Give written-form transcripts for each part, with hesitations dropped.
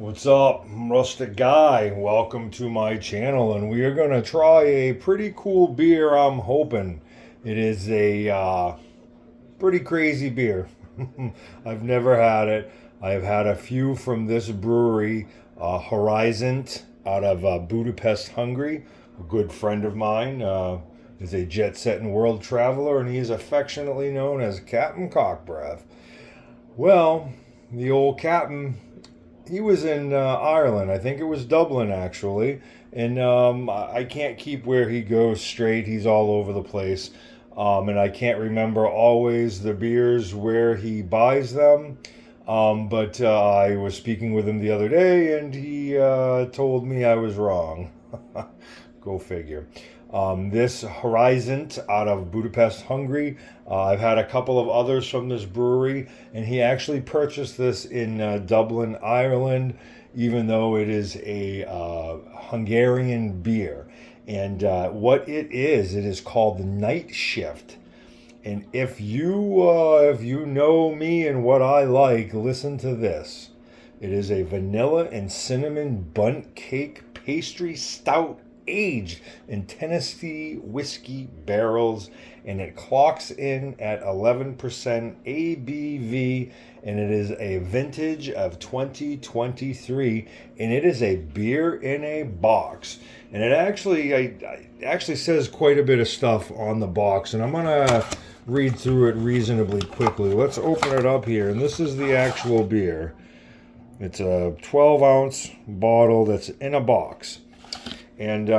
What's up, Rustic Guy? Welcome to my channel, and we are going to try a pretty cool beer, I'm hoping. It is a pretty crazy beer. I've never had it. I've had a few from this brewery, Horizont, out of Budapest, Hungary. A good friend of mine is a jet-setting world traveler, and he is affectionately known as Captain Cockbreath. Well, the old captain, he was in Ireland. I think it was Dublin, actually. And I can't keep where he goes straight. He's all over the place. And I can't remember always the beers where he buys them. But I was speaking with him the other day, and he told me I was wrong. Go figure. This Horizont out of Budapest, Hungary. I've had a couple of others from this brewery, and he actually purchased this in Dublin, Ireland, even though it is a Hungarian beer. And what it is called the Night Shift. And if you know me and what I like, listen to this. It is a vanilla and cinnamon bundt cake pastry stout aged in Tennessee whiskey barrels, and it clocks in at 11% ABV, and it is a vintage of 2023, and it is a beer in a box. And it actually says quite a bit of stuff on the box, and I'm gonna read through it reasonably quickly. Let's open it up here, and this is the actual beer. It's a 12-ounce bottle that's in a box. And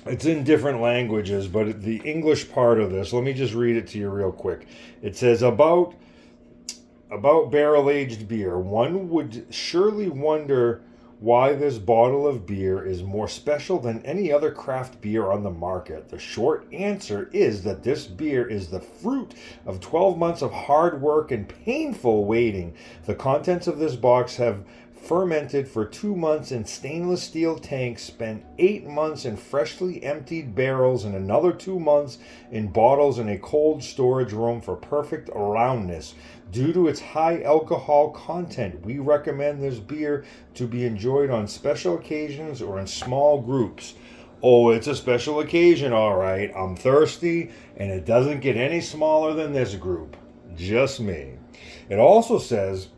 it's in different languages, but the English part of this, let me just read it to you real quick. It says, about barrel-aged beer. One would surely wonder why this bottle of beer is more special than any other craft beer on the market. The short answer is that this beer is the fruit of 12 months of hard work and painful waiting. The contents of this box have fermented for 2 months in stainless steel tanks, spent 8 months in freshly emptied barrels, and another 2 months in bottles in a cold storage room for perfect roundness. Due to its high alcohol content, we recommend this beer to be enjoyed on special occasions or in small groups. Oh, it's a special occasion, all right. I'm thirsty, and it doesn't get any smaller than this group. Just me. It also says,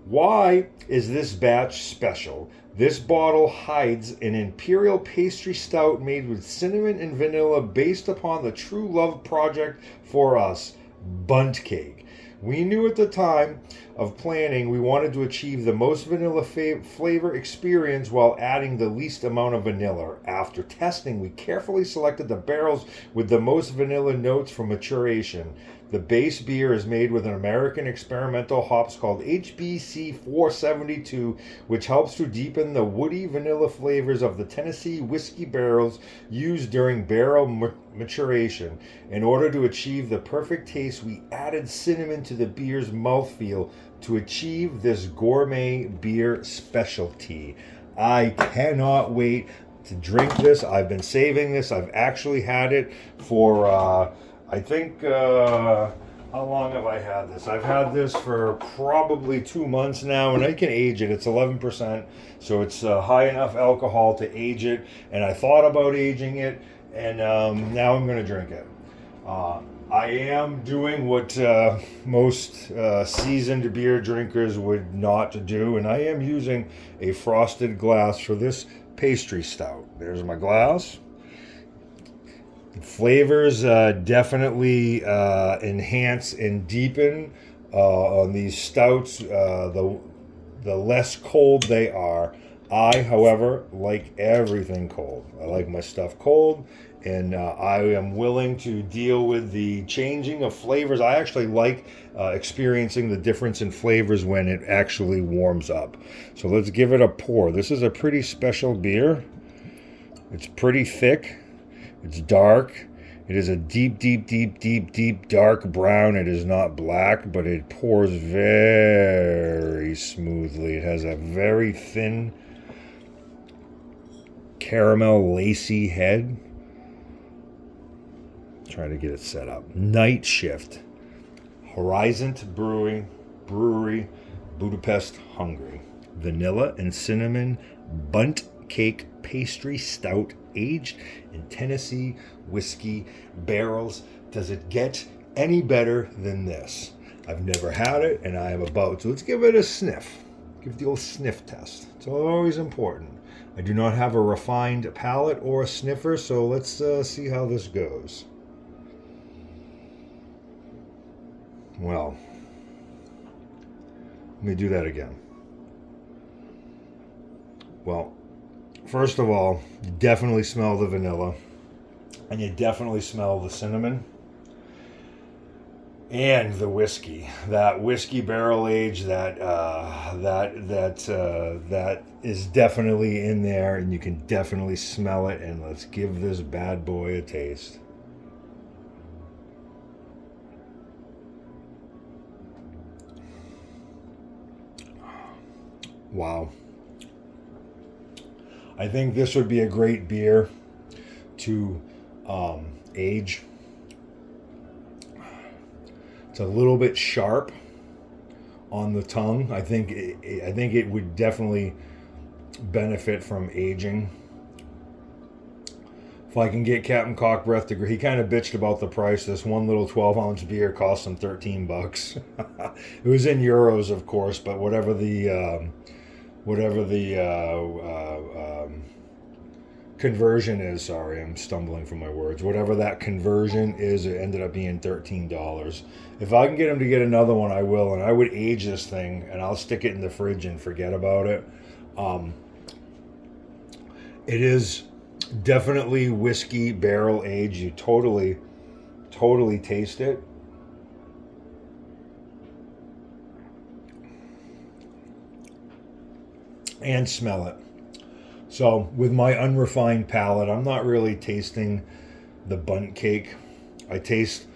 why is this batch special? This bottle hides an imperial pastry stout made with cinnamon and vanilla based upon the True Love project for us, Bundt cake. We knew at the time of planning we wanted to achieve the most vanilla flavor experience while adding the least amount of vanilla. After testing, we carefully selected the barrels with the most vanilla notes for maturation. The base beer is made with an American experimental hops called HBC 472, which helps to deepen the woody vanilla flavors of the Tennessee whiskey barrels used during barrel maturation. In order to achieve the perfect taste, we added cinnamon to the beer's mouthfeel to achieve this gourmet beer specialty. I cannot wait to drink this. I've been saving this. I've actually had it for I think, how long have I had this? I've had this for probably 2 months now, and I can age it. It's 11%, so it's high enough alcohol to age it. And I thought about aging it, and now I'm going to drink it. I am doing what most seasoned beer drinkers would not do, and I am using a frosted glass for this pastry stout. There's my glass. Flavors definitely enhance and deepen on these stouts. The less cold they are. I, however, like everything cold. I like my stuff cold, and I am willing to deal with the changing of flavors. I actually like experiencing the difference in flavors when it actually warms up. So let's give it a pour. This is a pretty special beer. It's pretty thick. It's dark. It is a deep dark brown. It is not black, but it pours very smoothly. It has a very thin caramel lacy head. Try to get it set up. Night Shift. Horizont Brewery, Budapest, Hungary. vanilla and cinnamon Bundt cake pastry stout aged in Tennessee whiskey barrels. Does it get any better than this? I've never had it, and I am about to. Let's give it a sniff. Give the old sniff test. It's always important. I do not have a refined palate or a sniffer, so let's see how this goes. Well, let me do that again. Well, first of all, you definitely smell the vanilla, and you definitely smell the cinnamon and the whiskey. That whiskey barrel age, that is definitely in there, and you can definitely smell it. And let's give this bad boy a taste. Wow. I think this would be a great beer to age. It's a little bit sharp on the tongue. I think it would definitely benefit from aging. If I can get Captain Cockbreath to agree, he kind of bitched about the price. This one little 12-ounce beer cost him $13. It was in euros, of course, but whatever the conversion is, sorry, I'm stumbling from my words. Whatever that conversion is, it ended up being $13. If I can get him to get another one, I will, and I would age this thing, and I'll stick it in the fridge and forget about it. It is definitely whiskey barrel aged. You totally taste it. And smell it. So with my unrefined palate, I'm not really tasting the Bundt cake. I taste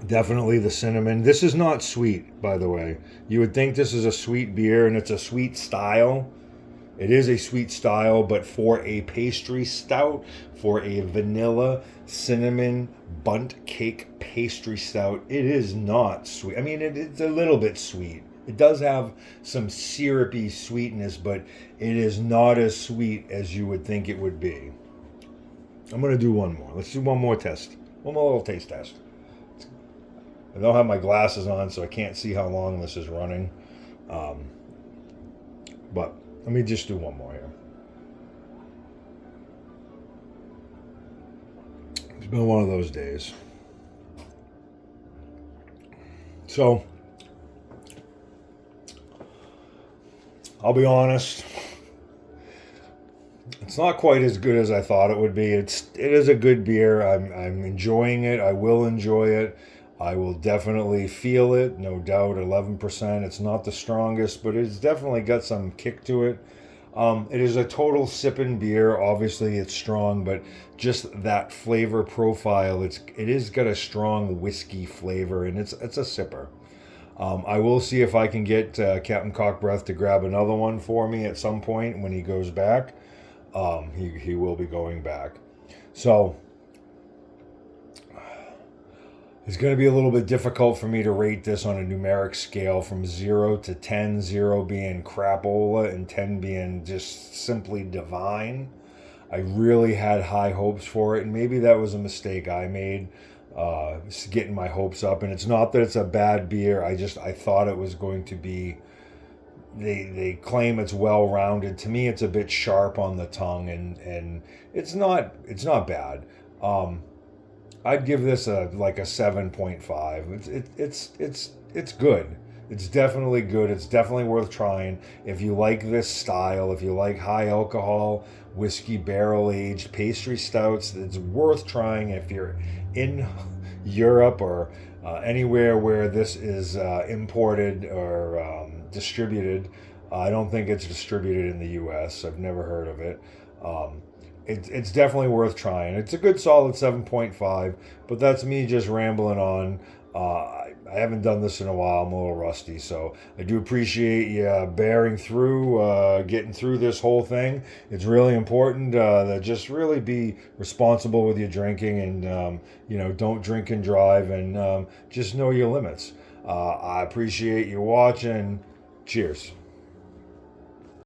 definitely the cinnamon. This is not sweet, by the way. You would think this is a sweet beer, and it's a sweet style. It is a sweet style, but for a pastry stout, for a vanilla cinnamon Bundt cake pastry stout, it is not sweet. I mean, it's a little bit sweet. It does have some syrupy sweetness, but it is not as sweet as you would think it would be. I'm going to do one more. Let's do one more test. One more little taste test. I don't have my glasses on, so I can't see how long this is running. But let me just do one more here. It's been one of those days. So, I'll be honest, it's not quite as good as I thought it would be. It is a good beer. I'm enjoying it. I will enjoy it. I will definitely feel it, no doubt. 11%. It's not the strongest, but it's definitely got some kick to it. It is a total sipping beer. Obviously, it's strong, but just that flavor profile, it is got a strong whiskey flavor, and it's a sipper. I will see if I can get Captain Cockbreath to grab another one for me at some point when he goes back. He will be going back. So it's going to be a little bit difficult for me to rate this on a numeric scale from 0 to 10, 0 being crapola and 10 being just simply divine. I really had high hopes for it, and maybe that was a mistake I made. Getting my hopes up, and it's not that it's a bad beer. I thought it was going to be. They claim it's well rounded. To me, it's a bit sharp on the tongue, and it's not bad. I'd give this a 7.5. It's good. It's definitely good. It's definitely worth trying. If you like this style, if you like high alcohol whiskey barrel aged pastry stouts, it's worth trying. If you're in Europe or anywhere where this is imported or distributed, I don't think it's distributed in the U.S. I've never heard of it. It's definitely worth trying. It's a good solid 7.5, but that's me just rambling on. I haven't done this in a while. I'm a little rusty, so I do appreciate you bearing through, getting through this whole thing. It's really important to just really be responsible with your drinking, and don't drink and drive, and just know your limits. I appreciate you watching. Cheers.